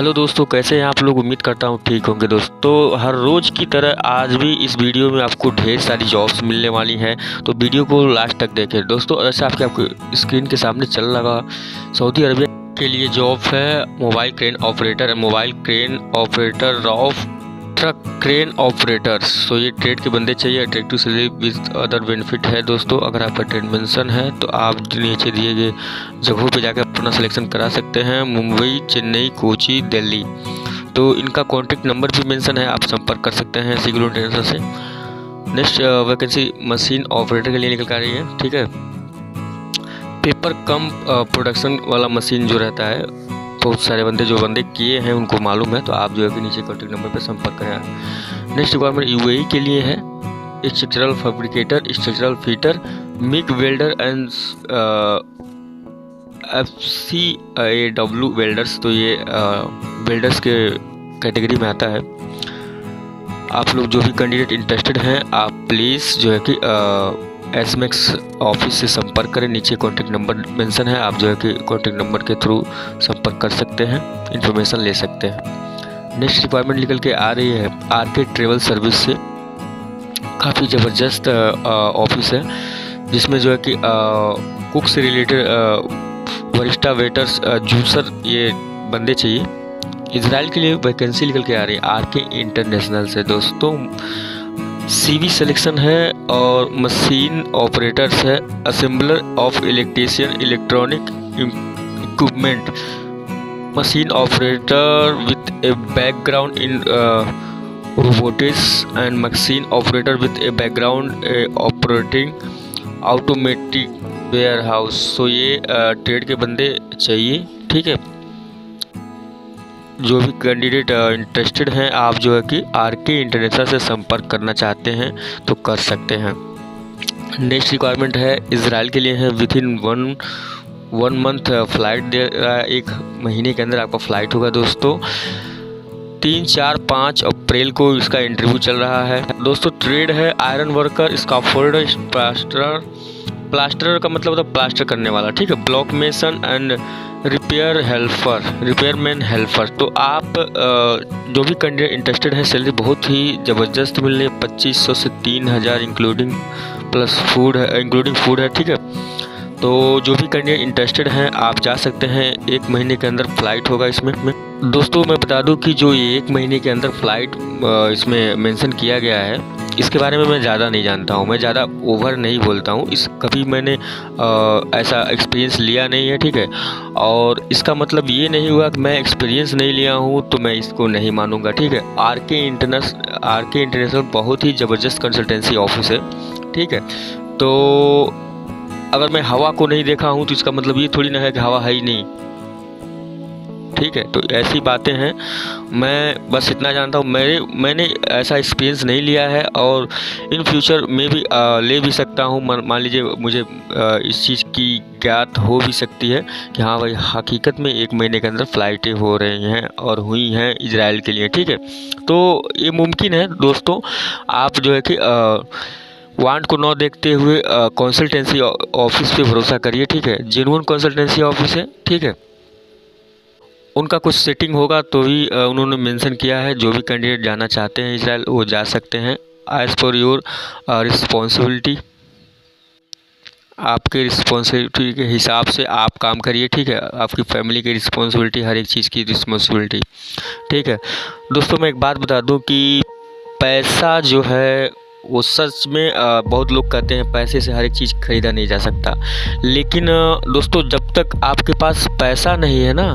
Hello दोस्तों, कैसे हैं आप लोग। उम्मीद करता हूँ ठीक होंगे। दोस्तों हर रोज़ की तरह आज भी इस वीडियो में आपको ढेर सारी जॉब्स मिलने वाली हैं, तो वीडियो को लास्ट तक देखें। दोस्तों ऐसा आपके स्क्रीन के सामने चल रहा सऊदी अरबिया के लिए जॉब है mobile crane operator, mobile crane operator, rough truck crane operators. तो ये ट्रेड के बंदे चाहिए। Attractive salary with other benefit है। दोस्तों अगर आपका ट्रेड मेंशन है तो आप नीचे दिए गए जगहों पे जाकर अपना सिलेक्शन करा सकते हैं। मुंबई, चेन्नई, कोची, दिल्ली। तो इनका कॉन्टैक्ट नंबर भी मेंशन है, आप संपर्क कर सकते हैं सिग्लो इंटरनेशनल से। नेक्स्ट वैकेंसी मशीन ऑपरेटर के लिए निकल कर रही है। ठीक है, पेपर कम प्रोडक्शन वाला मशीन जो रहता है, बहुत सारे बंदे किए हैं उनको मालूम है, तो आप जो है कि नीचे कॉन्टैक्ट नंबर पर संपर्क करें। नेक्स्ट रिक्वायरमेंट यूएई के लिए है structural fabricator, structural fitter, MiG welder and FCAW welders. तो ये वेल्डर्स के कैटेगरी में आता है। आप लोग जो भी कैंडिडेट इंटरेस्टेड हैं, आप प्लीज़ जो है कि एसमेक्स ऑफिस से संपर्क करें। नीचे कॉन्टैक्ट नंबर मेंशन है, आप जो है कि कॉन्टैक्ट नंबर के थ्रू संपर्क कर सकते हैं, इन्फॉर्मेशन ले सकते हैं। नेक्स्ट रिक्वायरमेंट निकल के आ रही है आरके ट्रेवल सर्विस से। काफ़ी ज़बरदस्त ऑफिस है, जिसमें जो है कि कुक से रिलेटेड वरिष्ठा, वेटर्स, जूसर ये बंदे चाहिए। इजराइल के लिए वैकेंसी निकल के आ रही है आरके इंटरनेशनल से। दोस्तों CV सिलेक्शन है और मशीन ऑपरेटर्स है, assembler of electrician, electronic equipment, machine operator with a background in robotics and machine operator with a background operating automatic warehouse. तो ये ट्रेड के बंदे चाहिए। ठीक है, जो भी कैंडिडेट इंटरेस्टेड हैं, आप जो है कि आरके इंटरनेशनल से संपर्क करना चाहते हैं तो कर सकते हैं। नेक्स्ट रिक्वायरमेंट है इजराइल के लिए है। Within one month flight दे रहा है, 1 महीने के अंदर आपका फ्लाइट होगा। दोस्तों 3, 4, 5 अप्रैल को इसका इंटरव्यू चल रहा है। दोस्तों ट्रेड है आयरन वर्कर, स्काफोल्डर, प्लास्टर का मतलब होता है प्लास्टर करने वाला। ठीक है, block mason and repairman helper. तो आप जो भी कैंडिडेट इंटरेस्टेड है, सैलरी बहुत ही ज़बरदस्त मिल रही है, 2500 से 3000 इंक्लूडिंग फूड है। ठीक है, तो जो भी कैंडिडेट इंटरेस्टेड हैं, आप जा सकते हैं। 1 महीने के अंदर फ्लाइट होगा इसमें। दोस्तों मैं बता दूं कि जो ये 1 महीने के अंदर फ्लाइट इसमें मेंशन किया गया है, इसके बारे में मैं ज़्यादा नहीं जानता हूँ, मैं ज़्यादा ओवर नहीं बोलता हूँ। कभी मैंने ऐसा एक्सपीरियंस लिया नहीं है। ठीक है, और इसका मतलब ये नहीं हुआ कि मैं एक्सपीरियंस नहीं लिया हूँ तो मैं इसको नहीं मानूंगा। ठीक है, आरके इंटरनेशनल बहुत ही ज़बरदस्त कंसल्टेंसी ऑफिस है। ठीक है, तो अगर मैं हवा को नहीं देखा हूँ तो इसका मतलब ये थोड़ी ना है कि हवा है ही नहीं। ठीक है, तो ऐसी बातें हैं। मैं बस इतना जानता हूँ, मैंने ऐसा एक्सपीरियंस नहीं लिया है और इन फ्यूचर में भी ले भी सकता हूँ। मान लीजिए मुझे इस चीज़ की ज्ञात हो भी सकती है कि हाँ भाई हकीकत में 1 महीने के अंदर फ़्लाइटें हो रही हैं और हुई हैं इजराइल के लिए। ठीक है, तो ये मुमकिन है। दोस्तों आप जो है कि वांट को न देखते हुए कंसल्टेंसी ऑफिस पे भरोसा करिए। ठीक है, जेन्युइन कंसल्टेंसी ऑफिस है। ठीक है, उनका कुछ सेटिंग होगा तो भी उन्होंने मेंशन किया है। जो भी कैंडिडेट जाना चाहते हैं इजराइल, वो जा सकते हैं। एज पर योर रिस्पॉन्सिबिलिटी, आपके रिस्पॉन्सिबिलिटी के हिसाब से आप काम करिए। ठीक है, आपकी फैमिली की रिस्पॉन्सिबिलिटी, हर एक चीज़ की रिस्पॉन्सिबिलिटी। ठीक है दोस्तों, मैं एक बात बता दूं कि पैसा जो है वो सच में बहुत लोग कहते हैं पैसे से हर एक चीज़ खरीदा नहीं जा सकता, लेकिन दोस्तों जब तक आपके पास पैसा नहीं है ना,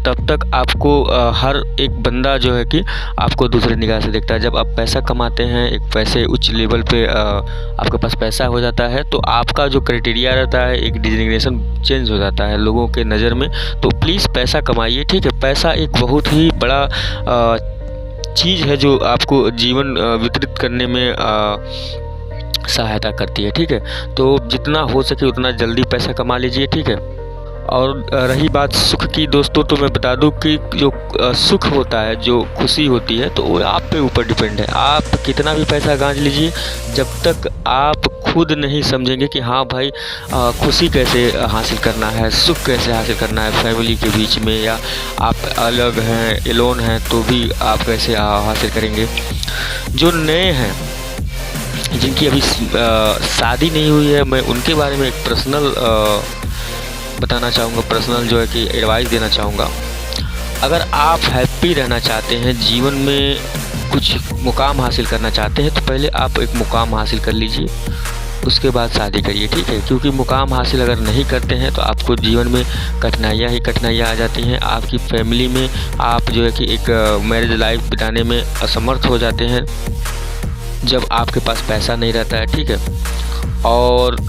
तब तक आपको हर एक बंदा जो है कि आपको दूसरे निगाह से देखता है। जब आप पैसा कमाते हैं, एक पैसे उच्च लेवल पे आपके पास पैसा हो जाता है, तो आपका जो क्राइटेरिया रहता है, एक डिजिग्नेशन चेंज हो जाता है लोगों के नज़र में। तो प्लीज़ पैसा कमाइए। ठीक है, पैसा एक बहुत ही बड़ा चीज़ है जो आपको जीवन वितरित करने में सहायता करती है। ठीक है, तो जितना हो सके उतना जल्दी पैसा कमा लीजिए। ठीक है, और रही बात सुख की दोस्तों, तो मैं बता दूं कि जो सुख होता है, जो खुशी होती है, तो वो आप पे ऊपर डिपेंड है। आप कितना भी पैसा गांज लीजिए, जब तक आप खुद नहीं समझेंगे कि हाँ भाई खुशी कैसे हासिल करना है, सुख कैसे हासिल करना है फैमिली के बीच में, या आप अलग हैं, एलोन हैं तो भी आप कैसे हासिल करेंगे। जो नए हैं, जिनकी अभी शादी नहीं हुई है, मैं उनके बारे में एक पर्सनल बताना चाहूँगा, पर्सनल जो है कि एडवाइस देना चाहूँगा। अगर आप हैप्पी रहना चाहते हैं, जीवन में कुछ मुकाम हासिल करना चाहते हैं, तो पहले आप एक मुकाम हासिल कर लीजिए, उसके बाद शादी करिए, ठीक है। क्योंकि मुकाम हासिल अगर नहीं करते हैं तो आपको जीवन में कठिनाइयाँ ही कठिनाइयाँ आ जाती हैं। आपकी फैमिली में आप जो है कि एक मैरिज लाइफ बिताने में असमर्थ हो जाते हैं जब आपके पास पैसा नहीं रहता है, ठीक है। और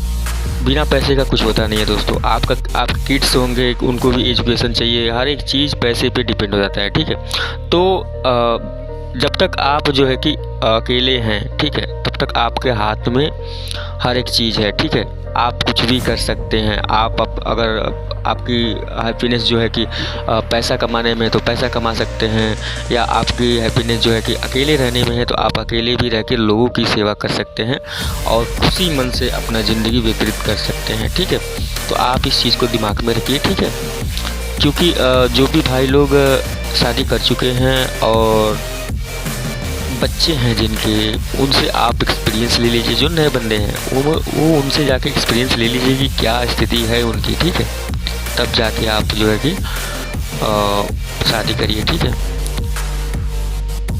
बिना पैसे का कुछ होता नहीं है दोस्तों। आपके किड्स होंगे, उनको भी एजुकेशन चाहिए, हर एक चीज़ पैसे पे डिपेंड हो जाता है, ठीक है। तो जब तक आप जो है कि अकेले हैं, ठीक है, तब तक आपके हाथ में हर एक चीज़ है, ठीक है। आप कुछ भी कर सकते हैं। अगर आपकी हैप्पीनेस जो है कि पैसा कमाने में, तो पैसा कमा सकते हैं, या आपकी हैप्पीनेस जो है कि अकेले रहने में है, तो आप अकेले भी रह के लोगों की सेवा कर सकते हैं और खुशी मन से अपना ज़िंदगी व्यतीत कर सकते हैं, ठीक है। तो आप इस चीज़ को दिमाग में रखिए, ठीक है। क्योंकि जो भी भाई लोग शादी कर चुके हैं और बच्चे हैं जिनके, उनसे आप एक्सपीरियंस ले लीजिए। जो नए बंदे हैं वो उनसे जाके एक्सपीरियंस ले लीजिए कि क्या स्थिति है उनकी, ठीक है। तब जाके आप जो है कि शादी करिए, ठीक है।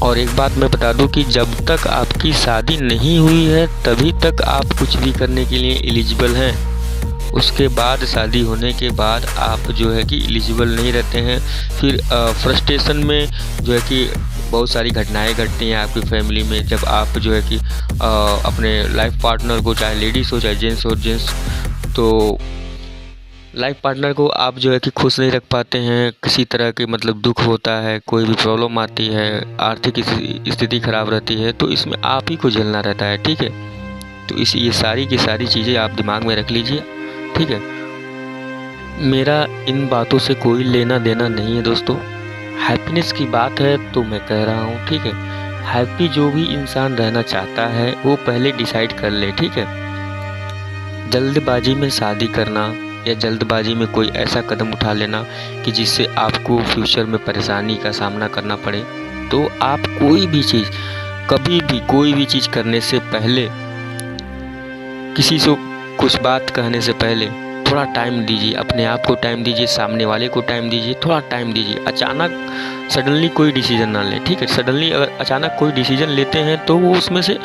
और एक बात मैं बता दूं कि जब तक आपकी शादी नहीं हुई है तभी तक आप कुछ भी करने के लिए एलिजिबल हैं। उसके बाद शादी होने के बाद आप जो है कि एलिजिबल नहीं रहते हैं। फिर फ्रस्ट्रेशन में जो है कि बहुत सारी घटनाएं घटती हैं आपकी फैमिली में, जब आप जो है कि अपने लाइफ पार्टनर को, चाहे लेडीज़ हो चाहे जेंट्स हो, तो लाइफ पार्टनर को आप जो है कि खुश नहीं रख पाते हैं। किसी तरह के मतलब दुख होता है, कोई भी प्रॉब्लम आती है, आर्थिक स्थिति खराब रहती है, तो इसमें आप ही को झेलना रहता है, ठीक है। तो ये सारी की सारी चीज़ें आप दिमाग में रख लीजिए, ठीक है। मेरा इन बातों से कोई लेना देना नहीं है दोस्तों। हैप्पीनेस की बात है तो मैं कह रहा हूँ, ठीक है। हैप्पी जो भी इंसान रहना चाहता है वो पहले डिसाइड कर ले, ठीक है। जल्दबाजी में शादी करना या जल्दबाजी में कोई ऐसा कदम उठा लेना कि जिससे आपको फ्यूचर में परेशानी का सामना करना पड़े, तो आप कोई भी चीज़, कभी भी कोई भी चीज़ करने से पहले, किसी से कुछ बात कहने से पहले थोड़ा टाइम दीजिए, अपने आप को टाइम दीजिए, सामने वाले को टाइम दीजिए, थोड़ा टाइम दीजिए। अचानक सडनली कोई डिसीजन ना लें, ठीक है। सडनली अगर अचानक कोई डिसीजन लेते हैं तो वो उसमें से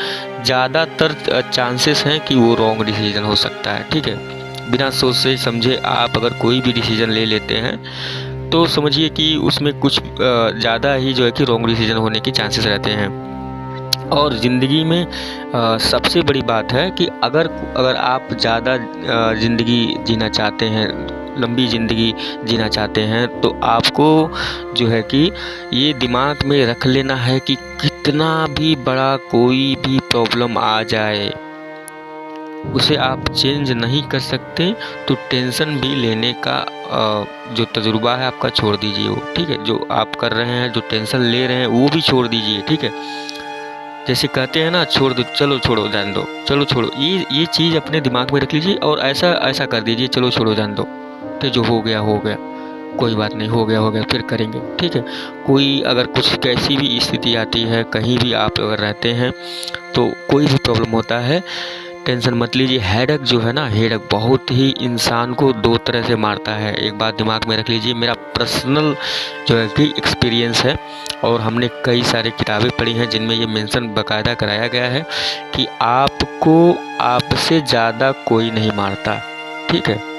ज़्यादातर चांसेस हैं कि वो रॉन्ग डिसीजन हो सकता है, ठीक है। बिना सोच से समझे आप अगर कोई भी डिसीजन ले लेते हैं तो समझिए कि उसमें कुछ ज़्यादा ही जो है कि रॉन्ग डिसीजन होने के चांसेस रहते हैं। और ज़िंदगी में सबसे बड़ी बात है कि अगर आप ज़्यादा ज़िंदगी जीना चाहते हैं, लंबी ज़िंदगी जीना चाहते हैं, तो आपको जो है कि ये दिमाग में रख लेना है कि कितना भी बड़ा कोई भी प्रॉब्लम आ जाए उसे आप चेंज नहीं कर सकते, तो टेंशन भी लेने का जो तजुर्बा है आपका छोड़ दीजिए वो, ठीक है। जो आप कर रहे हैं, जो टेंशन ले रहे हैं वो भी छोड़ दीजिए, ठीक है। जैसे कहते हैं ना, छोड़ दो, चलो छोड़ो जान दो, चलो छोड़ो, ये चीज़ अपने दिमाग में रख लीजिए और ऐसा कर दीजिए, चलो छोड़ो जान दो, तो जो हो गया हो गया, कोई बात नहीं, हो गया फिर करेंगे, ठीक है। कोई अगर कुछ कैसी भी स्थिति आती है, कहीं भी आप अगर रहते हैं तो कोई भी प्रॉब्लम होता है, टेंशन मत लीजिए। हेडेक जो है ना, हेडेक बहुत ही इंसान को दो तरह से मारता है। एक बात दिमाग में रख लीजिए, मेरा पर्सनल जो है कि एक्सपीरियंस है और हमने कई सारी किताबें पढ़ी हैं जिनमें ये मेंशन बाकायदा कराया गया है कि आपको आपसे ज़्यादा कोई नहीं मारता, ठीक है।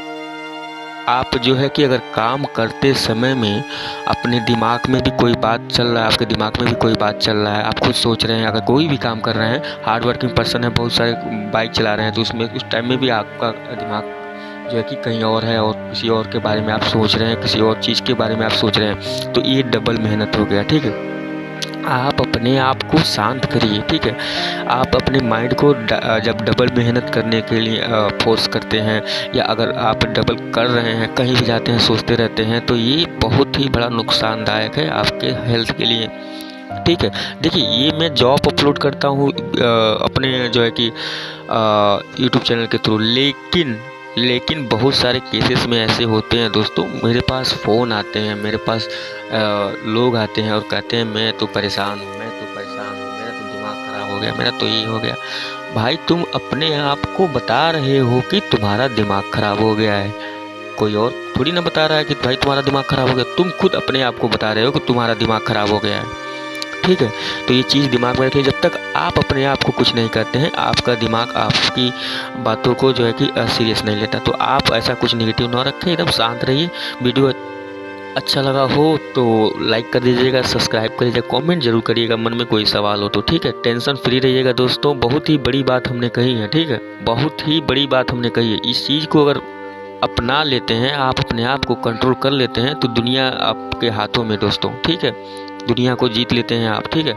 आप जो है कि अगर काम करते समय में अपने दिमाग में भी कोई बात चल रहा है, आपके दिमाग में भी कोई बात चल रहा है, आप खुद सोच रहे हैं, अगर कोई भी काम कर रहे हैं, हार्ड वर्किंग पर्सन है, बहुत सारे बाइक चला रहे हैं, तो उसमें उस टाइम में भी आपका दिमाग जो है कि कहीं और है और किसी और के बारे में आप सोच रहे हैं, किसी और चीज़ के बारे में आप सोच रहे हैं, तो ये डबल मेहनत हो गया, ठीक है। आप अपने आप को शांत करिए, ठीक है। आप अपने माइंड को जब डबल मेहनत करने के लिए फोर्स करते हैं, या अगर आप डबल कर रहे हैं, कहीं भी जाते हैं सोचते रहते हैं, तो ये बहुत ही बड़ा नुकसानदायक है आपके हेल्थ के लिए। ठीक है। देखिए ये मैं जॉब अपलोड करता हूँ अपने जो है कि यूट्यूब चैनल के थ्रू, लेकिन बहुत सारे केसेस में ऐसे होते हैं दोस्तों, मेरे पास फ़ोन आते हैं, मेरे पास लोग आते हैं और कहते हैं मैं तो परेशान हूँ, मैं तो परेशान हूँ, मेरा तो दिमाग ख़राब हो गया, मेरा तो ये हो गया। भाई तुम अपने आप को बता रहे हो कि तुम्हारा दिमाग ख़राब हो गया है, कोई और थोड़ी ना बता रहा है कि भाई तुम्हारा दिमाग ख़राब हो गया, तुम खुद अपने आप को बता रहे हो कि तुम्हारा दिमाग ख़राब हो गया है। ठीक है, तो ये चीज़ दिमाग में रखिए, जब तक आप अपने आप को कुछ नहीं करते हैं आपका दिमाग आपकी बातों को जो है कि सीरियस नहीं लेता। तो आप ऐसा कुछ नेगेटिव ना रखें, एकदम शांत रहिए। वीडियो अच्छा लगा हो तो लाइक कर दीजिएगा, सब्सक्राइब कर लीजिएगा, कमेंट जरूर करिएगा मन में कोई सवाल हो तो। ठीक है, टेंशन फ्री रहिएगा दोस्तों। बहुत ही बड़ी बात हमने कही है, ठीक है, बहुत ही बड़ी बात हमने कही है। इस चीज़ को अगर अपना लेते हैं, आप अपने आप को कंट्रोल कर लेते हैं तो दुनिया आपके हाथों में दोस्तों। ठीक है, दुनिया को जीत लेते हैं आप। ठीक है।